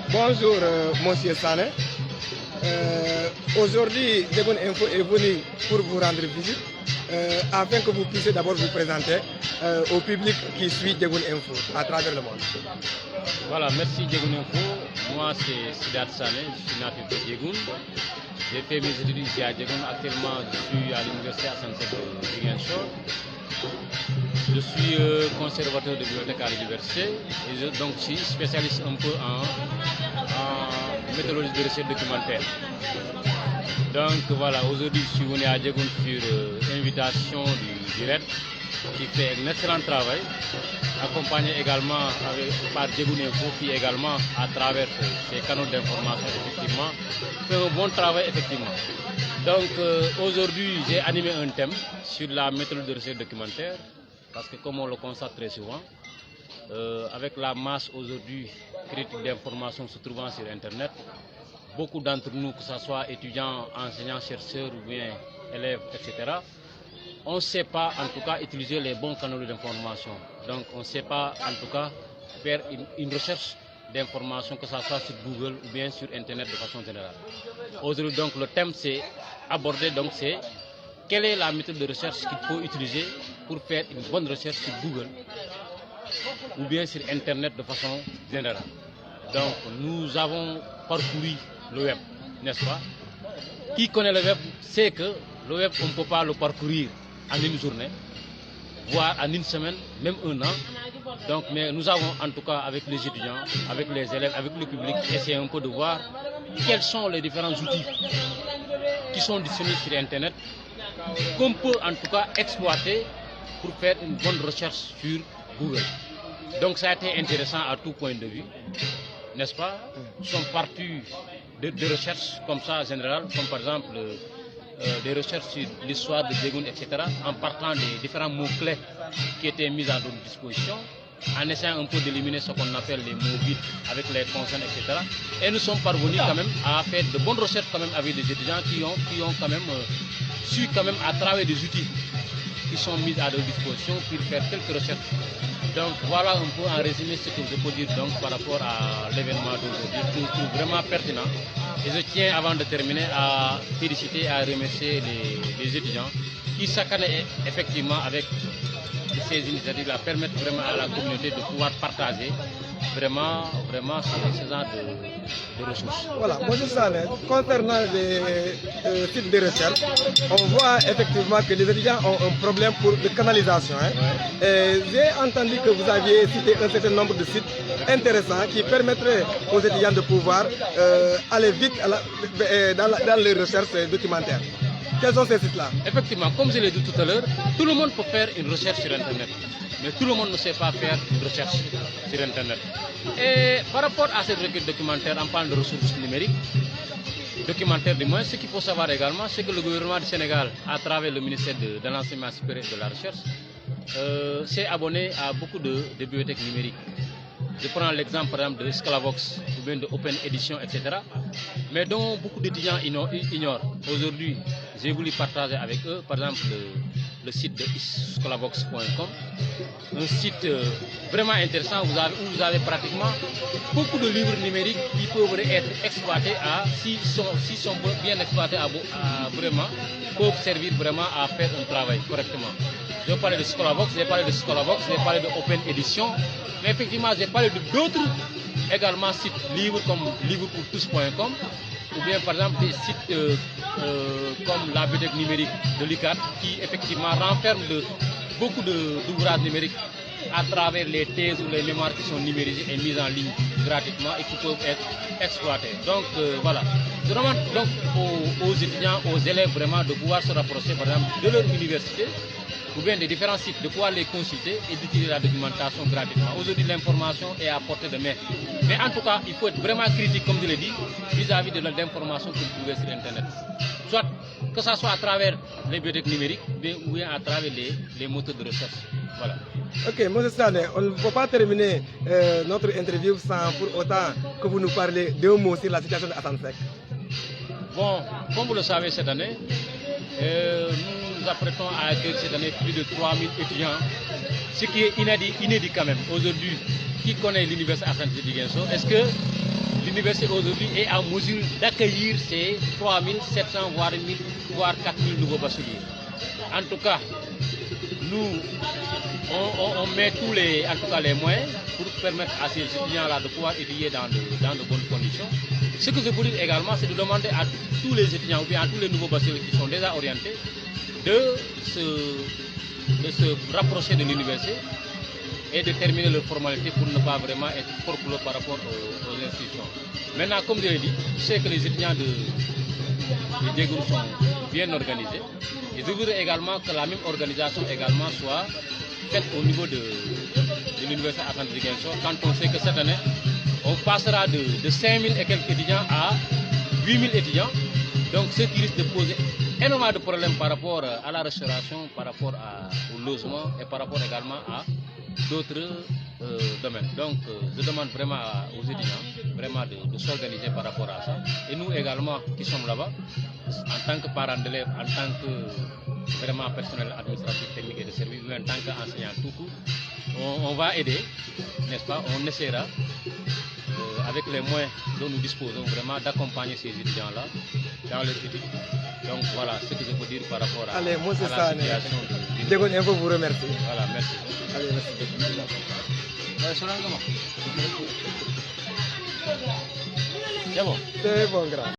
Bonjour, monsieur Sané. Aujourd'hui, Djegoun Info est venu pour vous rendre visite afin que vous puissiez d'abord vous présenter au public qui suit Djegoun Info à travers le monde. Voilà, merci Djegoun Info. Moi, c'est Sidat Sané, je suis natif de Djegoun. J'ai fait mes études ici à Djegoun. Actuellement, je suis à l'université à Sansek de Ziguinchor. Je suis conservateur de bibliothèque à l'université et donc je suis spécialiste un peu en méthodologie de recherche documentaire. Donc voilà, aujourd'hui je suis venu à Djegoun sur invitation du RED qui fait un excellent travail, accompagné également par Djegoun Info qui également à travers ses canaux d'information effectivement fait un bon travail effectivement. Donc aujourd'hui j'ai animé un thème sur la méthode de recherche documentaire. Parce que comme on le constate très souvent, avec la masse aujourd'hui critique d'informations se trouvant sur Internet, beaucoup d'entre nous, que ce soit étudiants, enseignants, chercheurs ou bien élèves, etc., on ne sait pas en tout cas utiliser les bons canaux d'information. Donc on ne sait pas en tout cas faire une recherche d'informations, que ce soit sur Google ou bien sur Internet de façon générale. Aujourd'hui donc le thème c'est abordé, donc c'est quelle est la méthode de recherche qu'il faut utiliser pour faire une bonne recherche sur Google ou bien sur Internet de façon générale. Donc nous avons parcouru le web, n'est-ce pas? Qui connaît le web sait que le web, on ne peut pas le parcourir en une journée, voire en une semaine, même un an. Donc, mais nous avons en tout cas avec les étudiants, avec les élèves, avec le public, essayé un peu de voir quels sont les différents outils qui sont disponibles sur Internet qu'on peut en tout cas exploiter pour faire une bonne recherche sur Google. Donc ça a été intéressant à tout point de vue, n'est-ce pas? Nous sommes partis de recherches comme ça en général, comme par exemple des recherches sur l'histoire de Djegoun, etc., en partant des différents mots-clés qui étaient mis à notre disposition, en essayant un peu d'éliminer ce qu'on appelle les mots vides avec les consonnes, etc. Et nous sommes parvenus quand même à faire de bonnes recherches quand même avec des étudiants qui ont quand même su quand même à travers des outils qui sont mis à leur disposition pour faire quelques recherches. Donc voilà un peu en résumé ce que je peux dire donc par rapport à l'événement d'aujourd'hui. Je trouve vraiment pertinent. Et je tiens avant de terminer à féliciter et à remercier les étudiants qui chaque année effectivement avec ces initiatives-là permettent vraiment à la communauté de pouvoir partager vraiment ce genre de ressources. Voilà, moi je sais, concernant les sites de recherche, on voit effectivement que les étudiants ont un problème de canalisation. Hein. J'ai entendu que vous aviez cité un certain nombre de sites intéressants qui permettraient aux étudiants de pouvoir aller vite dans les recherches documentaires. Quels sont ces sites-là? Effectivement, comme je l'ai dit tout à l'heure, tout le monde peut faire une recherche sur Internet. Mais tout le monde ne sait pas faire une recherche sur Internet. Et par rapport à cette requête documentaire, en parlant de ressources numériques, documentaires du moins, ce qu'il faut savoir également, c'est que le gouvernement du Sénégal, à travers le ministère de l'Enseignement supérieur et de la Recherche, s'est abonné à beaucoup de bibliothèques numériques. Je prends l'exemple par exemple de Scalavox ou bien de Open Edition, etc. Mais dont beaucoup d'étudiants ignorent. Aujourd'hui, j'ai voulu partager avec eux, par exemple, le site de scalavox.com, un site vraiment intéressant où vous avez pratiquement beaucoup de livres numériques qui peuvent être exploités s'ils sont bien exploités vraiment, peuvent servir vraiment à faire un travail correctement. Je vais parler de Scalavox, j'ai parlé de Open Edition, mais effectivement j'ai parlé d'autres également sites libres comme livrepourtous.com ou bien par exemple des sites comme la bibliothèque numérique de l'ICAD qui effectivement renferme beaucoup d'ouvrages numériques à travers les thèses ou les mémoires qui sont numérisées et mises en ligne gratuitement et qui peuvent être exploitées. Donc voilà, je demande donc aux étudiants, aux élèves vraiment de pouvoir se rapprocher par exemple de leur université ou bien des différents sites, de pouvoir les consulter et d'utiliser la documentation gratuitement. Aujourd'hui, l'information est à portée de main. Mais en tout cas, il faut être vraiment critique, comme je l'ai dit, vis-à-vis de l'information que vous trouvez sur Internet. Soit que ce soit à travers les bibliothèques numériques ou bien à travers les moteurs de recherche. Voilà. Ok, M. Sané, on ne peut pas terminer notre interview sans pour autant que vous nous parlez d'un mot sur la situation de Sansek. Bon, comme vous le savez, cette année, nous apprêtons à accueillir cette année plus de 3000 étudiants, ce qui est inédit quand même. Aujourd'hui, qui connaît l'université Assane Ziguinchor, est-ce que l'université aujourd'hui est en mesure d'accueillir ces 3700 voire 4000 nouveaux bacheliers. En tout cas, nous, on met en tout cas les moyens pour permettre à ces étudiants-là de pouvoir étudier dans de bonnes conditions. Ce que je peux dire également, c'est de demander à tous les étudiants ou bien à tous les nouveaux bacheliers qui sont déjà orientés de se rapprocher de l'université et de terminer leurs formalités pour ne pas vraiment être forclos par rapport aux institutions. Maintenant, comme je l'ai dit, je sais que les étudiants de Diegoune sont bien organisés. Et je voudrais également que la même organisation également soit faite au niveau de l'université Assane Ziguinchor, quand on sait que cette année, on passera de 5000 et quelques étudiants à 8000 étudiants. Donc, ce qui risque de poser énormément de problèmes par rapport à la restauration, par rapport au logement et par rapport également à d'autres domaines. Donc, je demande vraiment aux étudiants vraiment de s'organiser par rapport à ça. Et nous également qui sommes là-bas, en tant que parents d'élèves, en tant que vraiment personnel administratif, technique et de service, ou en tant qu'enseignant tout court, on va aider, n'est-ce pas? On essaiera, avec les moyens dont nous disposons, vraiment d'accompagner ces étudiants-là dans leurs études. Donc voilà ce que je peux dire par rapport à, Allez, moi, c'est à la ça, situation. Diegoune Info vous remercie. Voilà, merci. Allez, merci. C'est bon. C'est bon, grand.